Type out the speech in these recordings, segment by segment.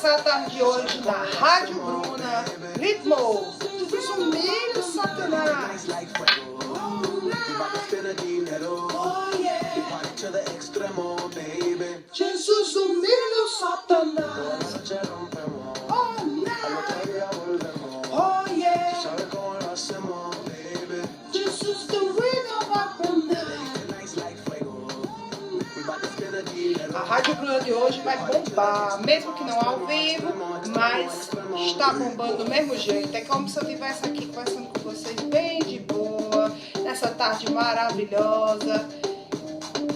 começar a tarde de hoje na Rádio Bruna, ritmo, sumido Satanás. Jesus sumido Satanás. Oh, no. Oh, yeah. Jesus the rhythm of the night. A Rádio Bruna de hoje vai bombar, mesmo que não ao vivo, mas está bombando do mesmo jeito. É como se eu estivesse aqui conversando com vocês bem de boa, nessa tarde maravilhosa.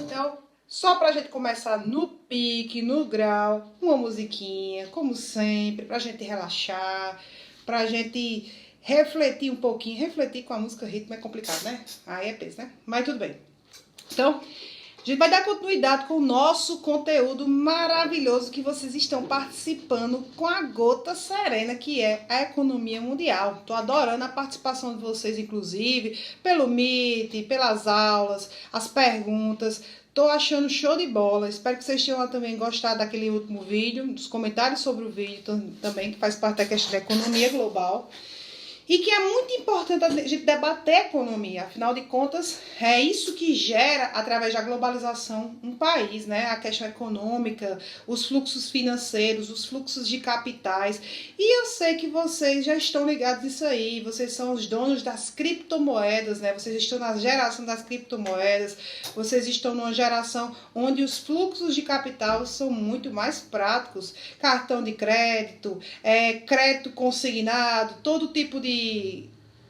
Então, só pra gente começar no pique, no grau, uma musiquinha, como sempre, pra gente relaxar, pra gente refletir um pouquinho. Refletir com a música ritmo é complicado, né? Aí é peso, né? Mas tudo bem. Então, a gente vai dar continuidade com o nosso conteúdo maravilhoso que vocês estão participando com a gota serena, que é a economia mundial. Estou adorando a participação de vocês, inclusive, pelo Meet, pelas aulas, as perguntas. Estou achando show de bola. Espero que vocês tenham também gostado daquele último vídeo, dos comentários sobre o vídeo também, que faz parte da questão da economia global. E que é muito importante a gente debater a economia. Afinal de contas, é isso que gera, através da globalização, um país, né? A questão econômica, os fluxos financeiros, os fluxos de capitais. E eu sei que vocês já estão ligados nisso aí. Vocês são os donos das criptomoedas, né? Vocês estão na geração das criptomoedas. Vocês estão numa geração onde os fluxos de capital são muito mais práticos. Cartão de crédito, crédito consignado, todo tipo de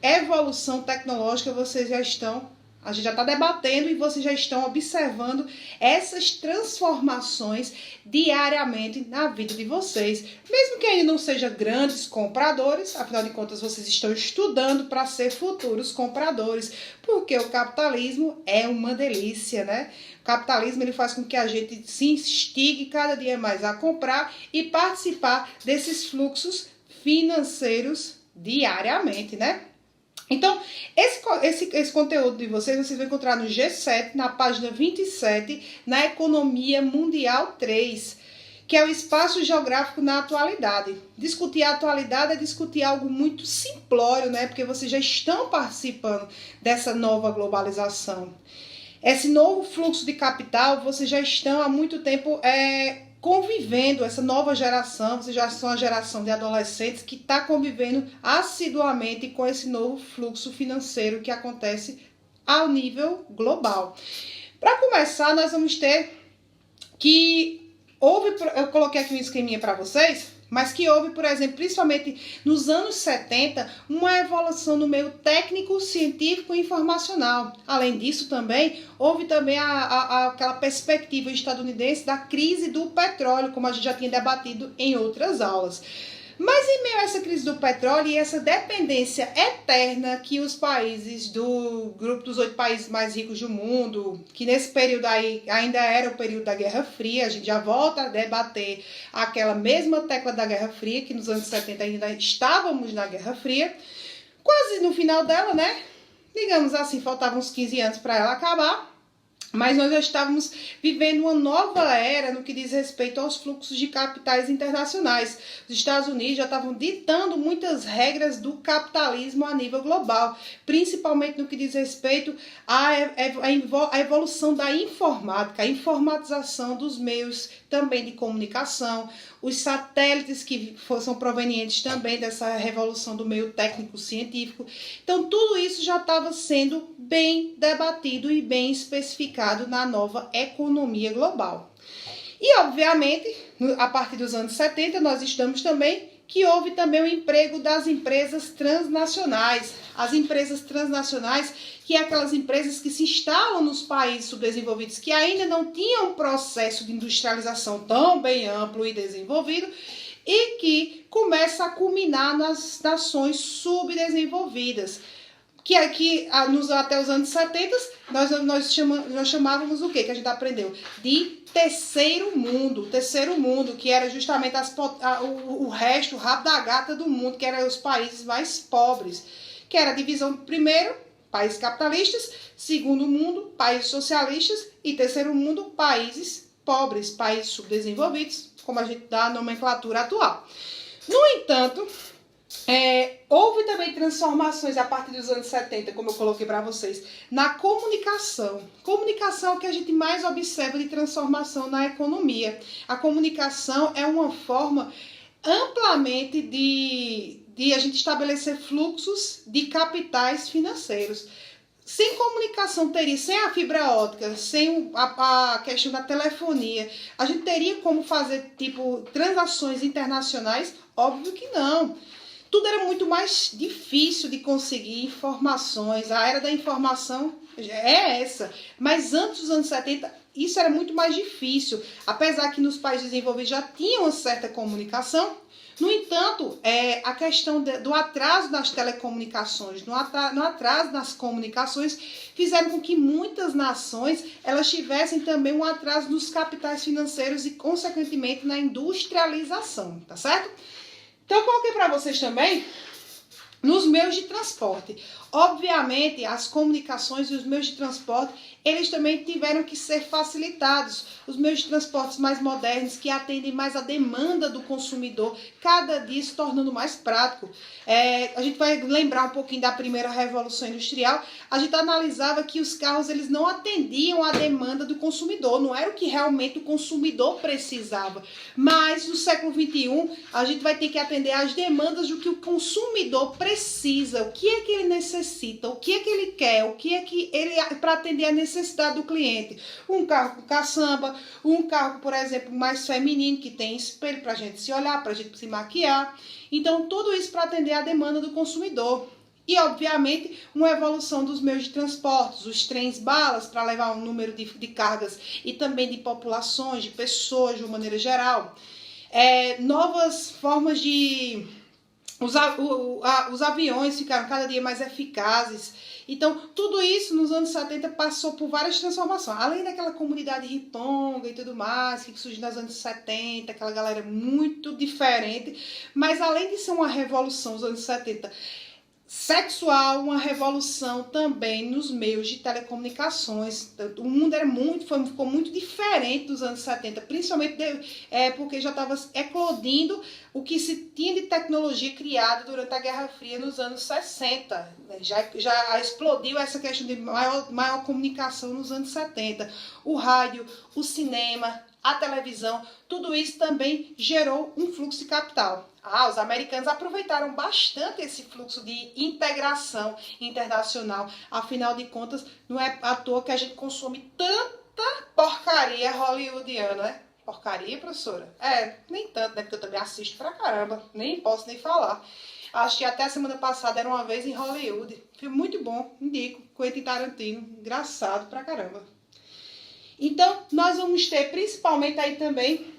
evolução tecnológica, vocês já estão, a gente já está debatendo e vocês já estão observando essas transformações diariamente na vida de vocês. Mesmo que ainda não sejam grandes compradores, afinal de contas vocês estão estudando para ser futuros compradores, porque o capitalismo é uma delícia, né? O capitalismo ele faz com que a gente se instigue cada dia mais a comprar e participar desses fluxos financeiros diariamente, né? Então, esse conteúdo de vocês vão encontrar no G7, na página 27, na Economia Mundial 3, que é o espaço geográfico na atualidade. Discutir a atualidade é discutir algo muito simplório, né? Porque vocês já estão participando dessa nova globalização. Esse novo fluxo de capital, vocês já estão há muito tempo convivendo, essa nova geração, vocês já são a geração de adolescentes que está convivendo assiduamente com esse novo fluxo financeiro que acontece ao nível global. Para começar, nós vamos ter que eu coloquei aqui um esqueminha para vocês, mas que houve, por exemplo, principalmente nos anos 70, uma evolução no meio técnico, científico e informacional. Além disso, também houve também aquela perspectiva estadunidense da crise do petróleo, como a gente já tinha debatido em outras aulas. Mas em meio a essa crise do petróleo e essa dependência eterna que os países do grupo dos 8 países mais ricos do mundo, que nesse período aí ainda era o período da Guerra Fria, a gente já volta a debater aquela mesma tecla da Guerra Fria, que nos anos 70 ainda estávamos na Guerra Fria, quase no final dela, né? Digamos assim, faltavam uns 15 anos para ela acabar. Mas nós já estávamos vivendo uma nova era no que diz respeito aos fluxos de capitais internacionais. Os Estados Unidos já estavam ditando muitas regras do capitalismo a nível global, principalmente no que diz respeito à evolução da informática, a informatização dos meios também de comunicação, os satélites que são provenientes também dessa revolução do meio técnico-científico. Então, tudo isso já estava sendo bem debatido e bem especificado na nova economia global. E, obviamente, a partir dos anos 70, nós estamos também que houve também o emprego das empresas transnacionais. As empresas transnacionais, que é aquelas empresas que se instalam nos países subdesenvolvidos, que ainda não tinham um processo de industrialização tão bem amplo e desenvolvido, e que começa a culminar nas nações subdesenvolvidas. Que aqui, até os anos 70, nós chamávamos o quê? Que a gente aprendeu? De terceiro mundo. Terceiro mundo, que era justamente o resto, o rabo da gata do mundo, que eram os países mais pobres. Que era a divisão, primeiro, países capitalistas, segundo mundo, países socialistas, e terceiro mundo, países pobres, países subdesenvolvidos, como a gente dá a nomenclatura atual. No entanto, houve também transformações a partir dos anos 70, como eu coloquei para vocês, na comunicação. Comunicação é o que a gente mais observa de transformação na economia. A comunicação é uma forma amplamente de a gente estabelecer fluxos de capitais financeiros. Sem comunicação sem a fibra ótica, sem a questão da telefonia, a gente teria como fazer, tipo, transações internacionais? Óbvio que não. Tudo era muito mais difícil de conseguir informações. A era da informação é essa. Mas antes dos anos 70, isso era muito mais difícil. Apesar que nos países desenvolvidos já tinham uma certa comunicação. No entanto, a questão do atraso nas telecomunicações, no atraso nas comunicações, fizeram com que muitas nações elas tivessem também um atraso nos capitais financeiros e, consequentemente, na industrialização, tá certo? Então, eu coloquei para vocês também nos meios de transporte. Obviamente, as comunicações e os meios de transporte, eles também tiveram que ser facilitados. Os meios de transporte mais modernos, que atendem mais a demanda do consumidor, cada dia se tornando mais prático. A gente vai lembrar um pouquinho da primeira revolução industrial. A gente analisava que os carros eles não atendiam à demanda do consumidor, não era o que realmente o consumidor precisava. Mas no século XXI, a gente vai ter que atender às demandas do que o consumidor precisa, o que é que ele necessita, o que é que ele quer, o que é que ele para atender a necessidade do cliente. Um carro com caçamba, um carro, por exemplo, mais feminino, que tem espelho para a gente se olhar, para a gente se maquiar. Então, tudo isso para atender a demanda do consumidor. E, obviamente, uma evolução dos meios de transportes, os trens-balas para levar um número de cargas e também de populações, de pessoas de uma maneira geral. Novas formas de... Os aviões ficaram cada dia mais eficazes. Então, tudo isso nos anos 70 passou por várias transformações. Além daquela comunidade riponga e tudo mais, que surgiu nos anos 70, aquela galera muito diferente. Mas além de ser uma revolução nos anos 70 sexual, uma revolução também nos meios de telecomunicações. O mundo ficou muito diferente dos anos 70, principalmente porque já estava eclodindo o que se tinha de tecnologia criada durante a Guerra Fria nos anos 60. Já explodiu essa questão de maior comunicação nos anos 70. O rádio, o cinema, a televisão, tudo isso também gerou um fluxo de capital. Os americanos aproveitaram bastante esse fluxo de integração internacional. Afinal de contas, não é à toa que a gente consome tanta porcaria hollywoodiana, né? Porcaria, professora? Nem tanto, né? Porque eu também assisto pra caramba. Nem posso nem falar. Acho que até a semana passada era Uma Vez em Hollywood. Filme muito bom, indico. Quentin Tarantino, engraçado pra caramba. Então, nós vamos ter principalmente aí também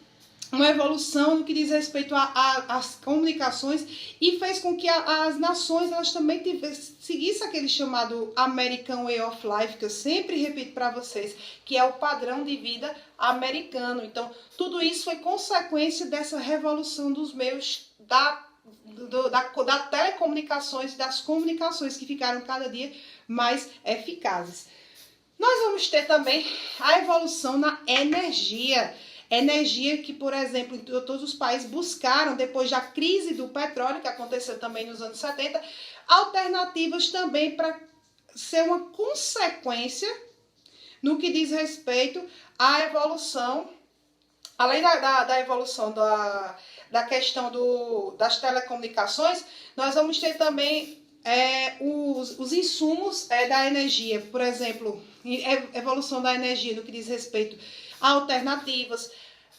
uma evolução no que diz respeito às comunicações e fez com que as nações elas também seguissem aquele chamado American Way of Life, que eu sempre repito para vocês, que é o padrão de vida americano. Então, tudo isso foi consequência dessa revolução dos meios da telecomunicações, das comunicações que ficaram cada dia mais eficazes. Nós vamos ter também a evolução na energia. Energia que, por exemplo, todos os países buscaram, depois da crise do petróleo, que aconteceu também nos anos 70, alternativas também para ser uma consequência no que diz respeito à evolução, além da evolução da questão das telecomunicações, nós vamos ter também os insumos da energia, por exemplo, evolução da energia no que diz respeito a alternativas,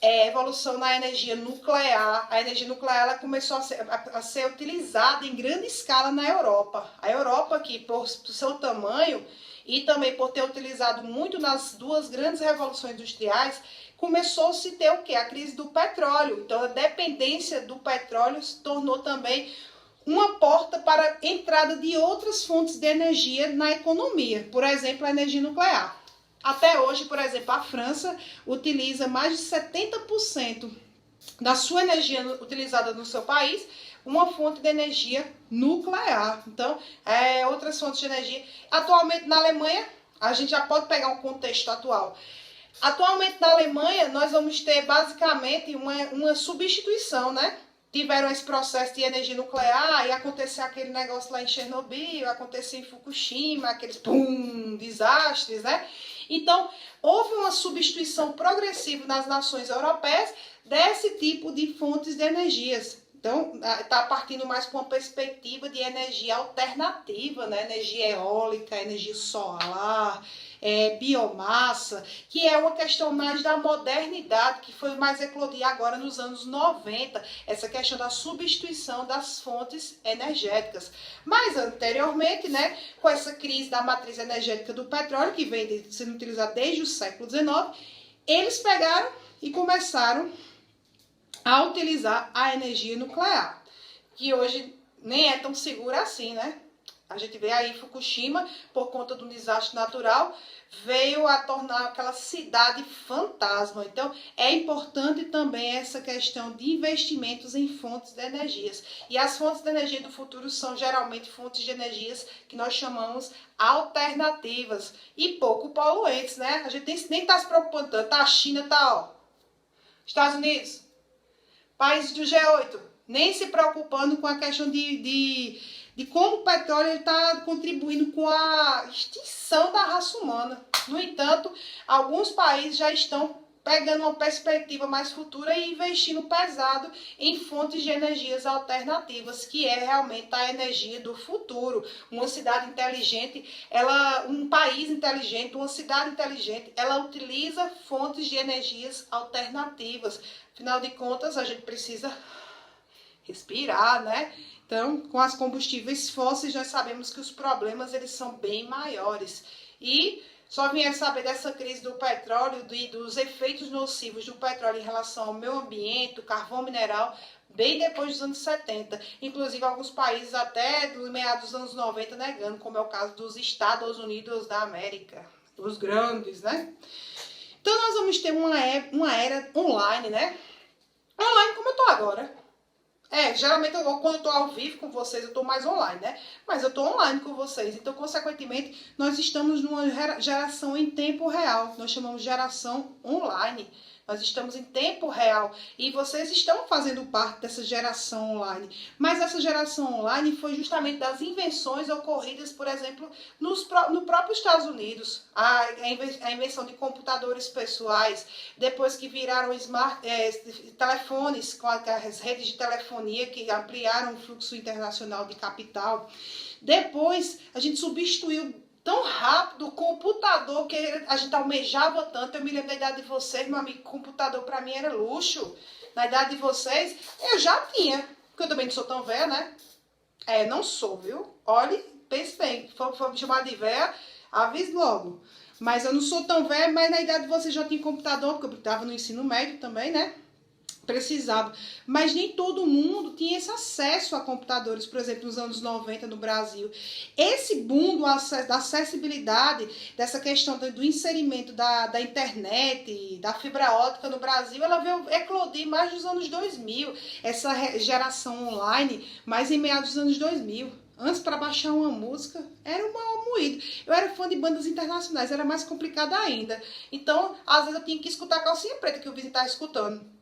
evolução na energia nuclear. A energia nuclear ela começou a ser utilizada em grande escala na Europa. A Europa, que por seu tamanho e também por ter utilizado muito nas duas grandes revoluções industriais, começou-se a ter o quê? A crise do petróleo. Então, a dependência do petróleo se tornou também uma porta para a entrada de outras fontes de energia na economia, por exemplo, a energia nuclear. Até hoje, por exemplo, a França utiliza mais de 70% da sua energia utilizada no seu país, uma fonte de energia nuclear. Então, outras fontes de energia. Atualmente, na Alemanha, a gente já pode pegar um contexto atual. Atualmente na Alemanha nós vamos ter basicamente uma substituição, né? Tiveram esse processo de energia nuclear e aconteceu aquele negócio lá em Chernobyl, aconteceu em Fukushima, aqueles desastres, né? Então, houve uma substituição progressiva nas nações europeias desse tipo de fontes de energias. Então, está partindo mais para uma perspectiva de energia alternativa, né? Energia eólica, energia solar, biomassa, que é uma questão mais da modernidade, que foi mais eclodir agora nos anos 90, essa questão da substituição das fontes energéticas. Mas anteriormente, né, com essa crise da matriz energética do petróleo, que vem sendo utilizada desde o século XIX, eles pegaram e começaram a utilizar a energia nuclear, que hoje nem é tão segura assim, né? A gente vê aí Fukushima, por conta de um desastre natural, veio a tornar aquela cidade fantasma. Então, é importante também essa questão de investimentos em fontes de energias. E as fontes de energia do futuro são geralmente fontes de energias que nós chamamos alternativas e pouco poluentes, né? A gente nem está se preocupando tanto. Tá, a China tá, ó, Estados Unidos, países do G8, nem se preocupando com a questão de como o petróleo está contribuindo com a extinção da raça humana. No entanto, alguns países já estão pegando uma perspectiva mais futura e investindo pesado em fontes de energias alternativas, que é realmente a energia do futuro. Uma cidade inteligente, um país inteligente, uma cidade inteligente, ela utiliza fontes de energias alternativas. Afinal de contas, a gente precisa respirar, né? Então, com as combustíveis fósseis, nós sabemos que os problemas eles são bem maiores. E só vieram saber dessa crise do petróleo e dos efeitos nocivos do petróleo em relação ao meio ambiente, o carvão mineral, bem depois dos anos 70. Inclusive, alguns países até dos meados dos anos 90 negando, como é o caso dos Estados Unidos da América, os grandes, né? Então, nós vamos ter uma era online, né? Online como eu tô agora. Geralmente quando eu tô ao vivo com vocês, eu tô mais online, né? Mas eu tô online com vocês. Então, consequentemente, nós estamos numa geração em tempo real. Nós chamamos de geração online. Nós estamos em tempo real e vocês estão fazendo parte dessa geração online. Mas essa geração online foi justamente das invenções ocorridas, por exemplo, no próprio Estados Unidos. A invenção de computadores pessoais, depois que viraram telefones com as redes de telefonia que ampliaram o fluxo internacional de capital. Depois, a gente substituiu tão rápido o computador que a gente almejava tanto. Eu me lembro da idade de vocês, meu amigo, computador pra mim era luxo. Na idade de vocês, eu já tinha, porque eu também não sou tão velha, né? Não sou, viu? Olhe, pense bem, for me chamar de velha, avise logo. Mas eu não sou tão velha, mas na idade de vocês já tinha computador, porque eu estava no ensino médio também, né? Precisava, mas nem todo mundo tinha esse acesso a computadores, por exemplo, nos anos 90 no Brasil. Esse boom da acessibilidade, dessa questão do inserimento da internet, da fibra ótica no Brasil, ela veio eclodir mais nos anos 2000, essa geração online, mais em meados dos anos 2000. Antes, para baixar uma música, era um mal moído. Eu era fã de bandas internacionais, era mais complicado ainda. Então, às vezes eu tinha que escutar a Calcinha Preta que o vizinho estava escutando.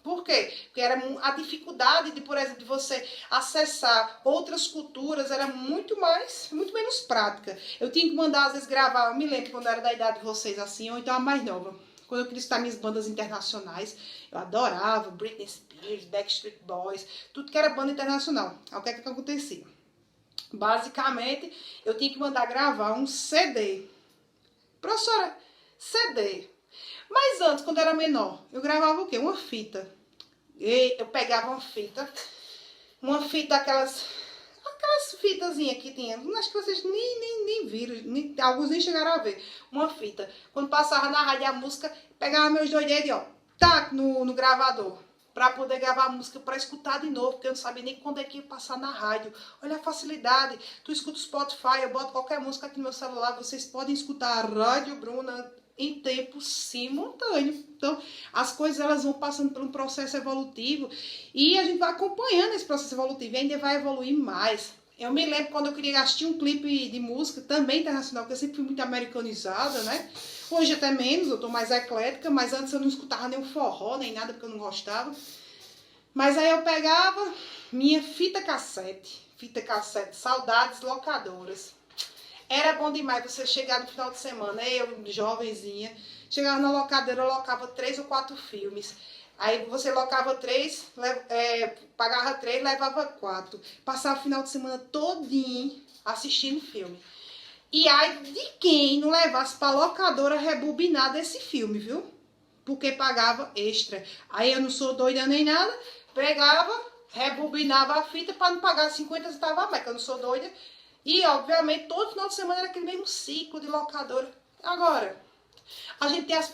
Por quê? Porque era a dificuldade de, por exemplo, de você acessar outras culturas era muito menos prática. Eu tinha que mandar, às vezes, gravar, eu me lembro quando era da idade de vocês assim, ou então a mais nova. Quando eu queria escutar minhas bandas internacionais, eu adorava Britney Spears, Backstreet Boys, tudo que era banda internacional. Aí o que é que acontecia? Basicamente, eu tinha que mandar gravar um CD. Professora, CD. Mas antes, quando eu era menor, eu gravava o quê? Uma fita. Eu pegava uma fita aquelas fitazinhas que tinha. Acho que vocês nem viram, alguns nem chegaram a ver. Uma fita. Quando passava na rádio a música, pegava meus dois dedos, ó, tac, no gravador. Pra poder gravar a música, pra escutar de novo, porque eu não sabia nem quando é que ia passar na rádio. Olha a facilidade. Tu escuta o Spotify, eu boto qualquer música aqui no meu celular, vocês podem escutar a Rádio Bruna em tempo simultâneo. Então, as coisas elas vão passando por um processo evolutivo e a gente vai acompanhando esse processo evolutivo e ainda vai evoluir mais. Eu me lembro quando eu queria assistir um clipe de música, também internacional, porque eu sempre fui muito americanizada, né? Hoje até menos, eu tô mais eclética, mas antes eu não escutava nem o forró, nem nada, porque eu não gostava. Mas aí eu pegava minha fita cassete, saudades locadoras. Era bom demais você chegar no final de semana, eu, jovenzinha, chegava na locadora, eu locava 3 ou 4 filmes. Aí você locava 3, pagava 3, levava 4. Passava o final de semana todinho assistindo filme. E aí de quem não levasse pra locadora rebobinado esse filme, viu? Porque pagava extra. Aí eu não sou doida nem nada, pegava, rebobinava a fita para não pagar 50 centavos a mais, que eu não sou doida. E, obviamente, todo final de semana era aquele mesmo ciclo de locadora. Agora, a gente tem as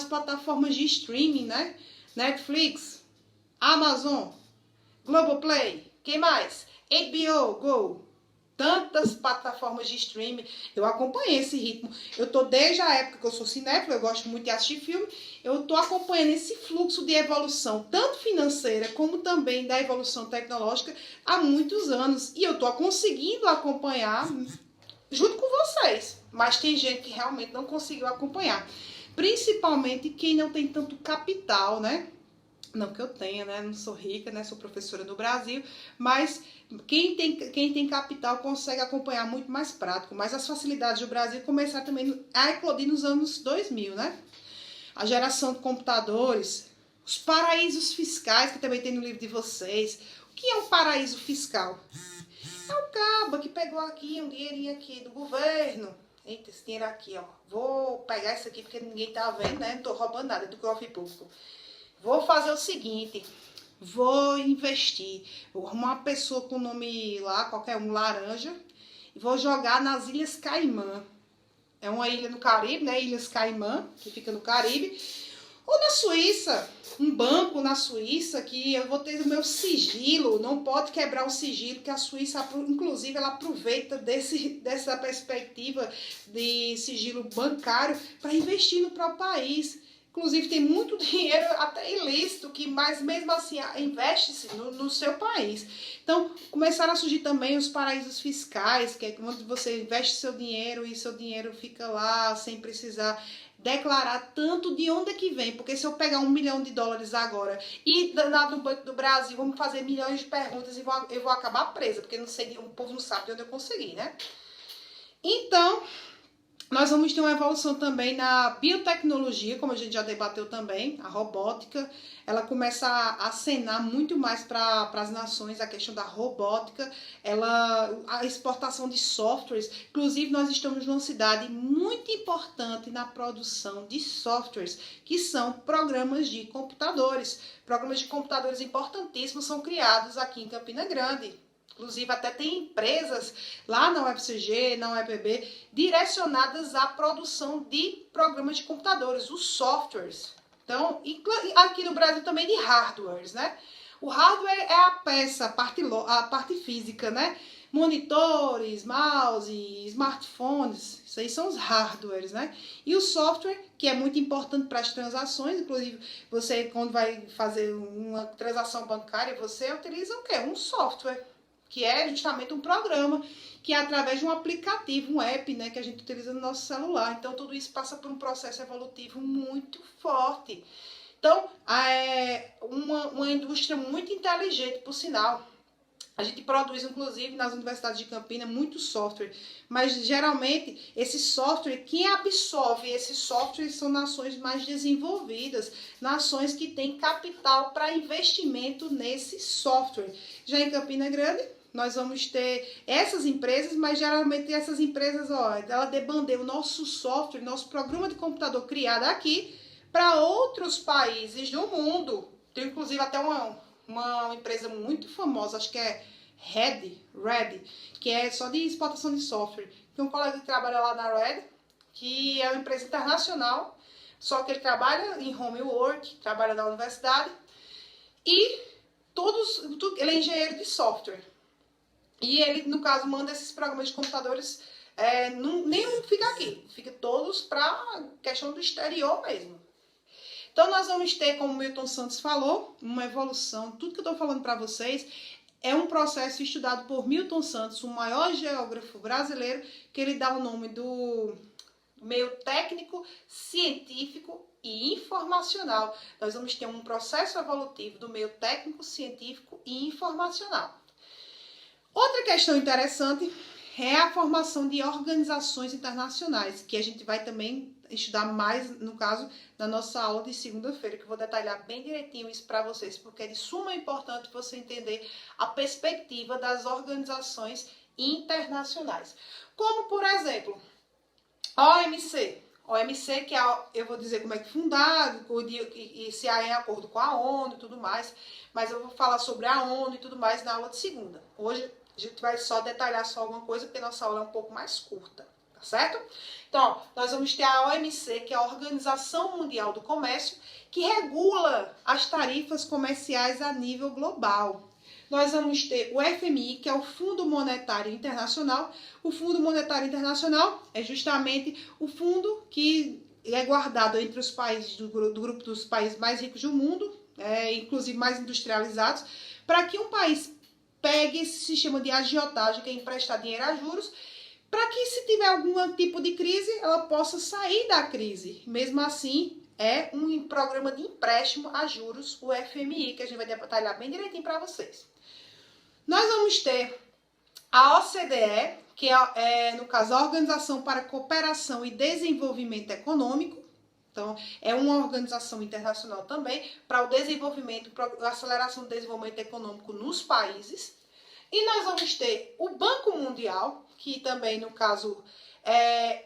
plataformas de streaming, né? Netflix, Amazon, Globoplay, quem mais? HBO Go. Tantas plataformas de streaming, eu acompanhei esse ritmo. Eu tô desde a época que eu sou cinéfila, eu gosto muito de assistir filme, eu tô acompanhando esse fluxo de evolução, tanto financeira como também da evolução tecnológica, há muitos anos. E eu tô conseguindo acompanhar junto com vocês. Mas tem gente que realmente não conseguiu acompanhar. Principalmente quem não tem tanto capital, né? Não que eu tenha, né? Não sou rica, né? Sou professora do Brasil, mas quem tem capital consegue acompanhar muito mais prático. Mas as facilidades do Brasil começaram também a eclodir nos anos 2000, né? A geração de computadores, os paraísos fiscais, que também tem no livro de vocês. O que é um paraíso fiscal? É um cabo que pegou aqui um dinheirinho aqui do governo. Eita, esse dinheiro aqui, ó. Vou pegar isso aqui porque ninguém tá vendo, né? Não tô roubando nada do cofre público. Vou fazer o seguinte, vou investir, vou arrumar uma pessoa com o nome lá, qualquer um, laranja, e vou jogar nas Ilhas Caimã. É uma ilha no Caribe, né? Ilhas Caimã, que fica no Caribe. Ou na Suíça, um banco na Suíça, que eu vou ter o meu sigilo, não pode quebrar o sigilo, que a Suíça, inclusive, ela aproveita dessa perspectiva de sigilo bancário para investir no próprio país. Inclusive, tem muito dinheiro até ilícito, que mas mesmo assim investe-se no seu país. Então, começaram a surgir também os paraísos fiscais, que é quando você investe seu dinheiro e seu dinheiro fica lá sem precisar declarar tanto de onde é que vem. Porque se eu pegar $1 milhão agora e lá no Banco do Brasil, vamos fazer milhões de perguntas e eu vou acabar presa, porque não sei, o povo não sabe de onde eu consegui, né? Então, nós vamos ter uma evolução também na biotecnologia, como a gente já debateu também, a robótica. Ela começa a acenar muito mais para as nações a questão da robótica, a exportação de softwares. Inclusive, nós estamos numa cidade muito importante na produção de softwares, que são programas de computadores. Programas de computadores importantíssimos são criados aqui em Campina Grande. Inclusive, até tem empresas lá na UFCG, na UEPB, direcionadas à produção de programas de computadores, os softwares. Então, aqui no Brasil também de hardwares, né? O hardware é a peça, a parte física, né? Monitores, mouse, smartphones, isso aí são os hardwares, né? E o software, que é muito importante para as transações, inclusive você, quando vai fazer uma transação bancária, você utiliza o quê? Um software, que é justamente um programa, que é através de um aplicativo, um app, né, que a gente utiliza no nosso celular. Então, tudo isso passa por um processo evolutivo muito forte. Então, é uma indústria muito inteligente, por sinal. A gente produz, inclusive, nas universidades de Campinas, muito software. Mas, geralmente, esse software, quem absorve esse software são nações mais desenvolvidas, nações que têm capital para investimento nesse software. Já em Campina Grande, nós vamos ter essas empresas, mas geralmente essas empresas, ó, ela debandeia o nosso software, nosso programa de computador criado aqui para outros países do mundo. Tem inclusive até uma empresa muito famosa, acho que é Red, que é só de exportação de software. Tem um colega que trabalha lá na Red, que é uma empresa internacional, só que ele trabalha em homework, trabalha na universidade, e ele é engenheiro de software. E ele, no caso, manda esses programas de computadores, nenhum fica aqui, fica todos para questão do exterior mesmo. Então, nós vamos ter, como o Milton Santos falou, uma evolução. Tudo que eu estou falando para vocês é um processo estudado por Milton Santos, o maior geógrafo brasileiro, que ele dá o nome do meio técnico, científico e informacional. Nós vamos ter um processo evolutivo do meio técnico, científico e informacional. Outra questão interessante é a formação de organizações internacionais, que a gente vai também estudar mais, no caso, na nossa aula de segunda-feira, que eu vou detalhar bem direitinho isso para vocês, porque é de suma importância você entender a perspectiva das organizações internacionais. Como, por exemplo, a OMC. OMC, que eu vou dizer como é que é fundado, e se é em acordo com a ONU e tudo mais, mas eu vou falar sobre a ONU e tudo mais na aula de segunda. Hoje a gente vai só detalhar só alguma coisa, porque nossa aula é um pouco mais curta, tá certo? Então, nós vamos ter a OMC, que é a Organização Mundial do Comércio, que regula as tarifas comerciais a nível global. Nós vamos ter o FMI, que é o Fundo Monetário Internacional. O Fundo Monetário Internacional é justamente o fundo que é guardado entre os países do grupo dos países mais ricos do mundo, inclusive mais industrializados, para que um país pegue esse sistema de agiotagem, que é emprestar dinheiro a juros, para que, se tiver algum tipo de crise, ela possa sair da crise. Mesmo assim, é um programa de empréstimo a juros, o FMI, que a gente vai detalhar bem direitinho para vocês. Nós vamos ter a OCDE, que no caso, a Organização para a Cooperação e Desenvolvimento Econômico. Então, é uma organização internacional também para o desenvolvimento, para a aceleração do desenvolvimento econômico nos países. E nós vamos ter o Banco Mundial, que também, no caso,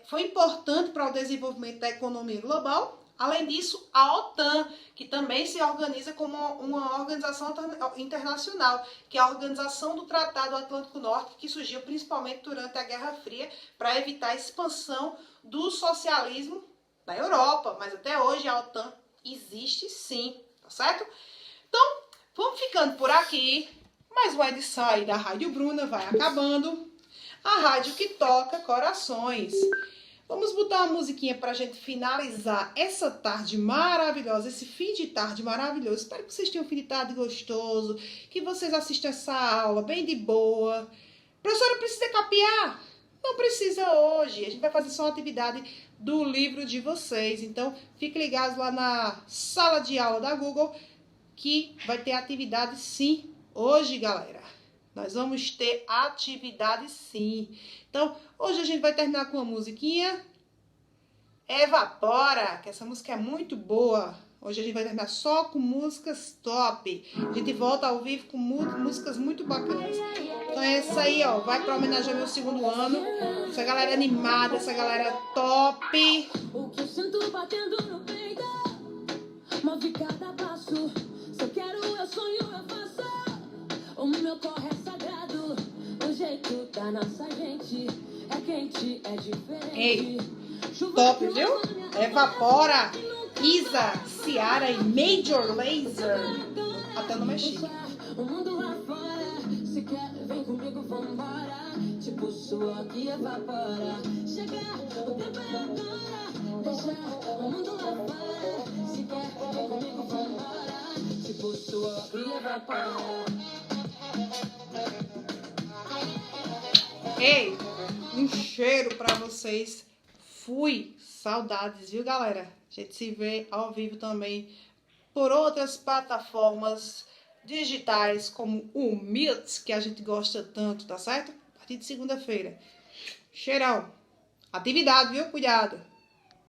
foi importante para o desenvolvimento da economia global. Além disso, a OTAN, que também se organiza como uma organização internacional, que é a Organização do Tratado Atlântico Norte, que surgiu principalmente durante a Guerra Fria para evitar a expansão do socialismo na Europa. Mas até hoje a OTAN existe sim, tá certo? Então, vamos ficando por aqui. Mais uma edição aí da Rádio Bruna vai acabando. A rádio que toca corações. Vamos botar uma musiquinha pra gente finalizar essa tarde maravilhosa, esse fim de tarde maravilhoso. Espero que vocês tenham um fim de tarde gostoso, que vocês assistam essa aula bem de boa. Professora, precisa capiar? Não precisa hoje. A gente vai fazer só uma atividade do livro de vocês. Então, fiquem ligados lá na sala de aula da Google, que vai ter atividade sim hoje, galera. Nós vamos ter atividade sim. Então, hoje a gente vai terminar com uma musiquinha. Evapora, que essa música é muito boa. Hoje a gente vai terminar só com músicas top. A gente volta ao vivo com músicas muito bacanas. Então é essa aí, ó. Vai pra homenagear meu segundo ano. Essa galera animada, essa galera top. O que eu sinto batendo no peito, move cada passo. Se eu quero, eu sonho, eu faço. O meu corre é sagrado. O jeito da nossa gente é quente, é diferente. Ei, top, viu? Evapora, Isa, Ciara e Major Lazer. Até no México. O mundo lá fora, se quer, vem comigo, vambora. Tipo suor que evapora. Chegar, o tempo é agora. Deixar o mundo lá fora. Se quer, vem comigo, vambora. Tipo suor que evapora. Ei, um cheiro pra vocês. Fui. Saudades, viu, galera? A gente se vê ao vivo também por outras plataformas digitais, como o Meet, que a gente gosta tanto, tá certo? A partir de segunda-feira. Cheirão. Atividade, viu? Cuidado.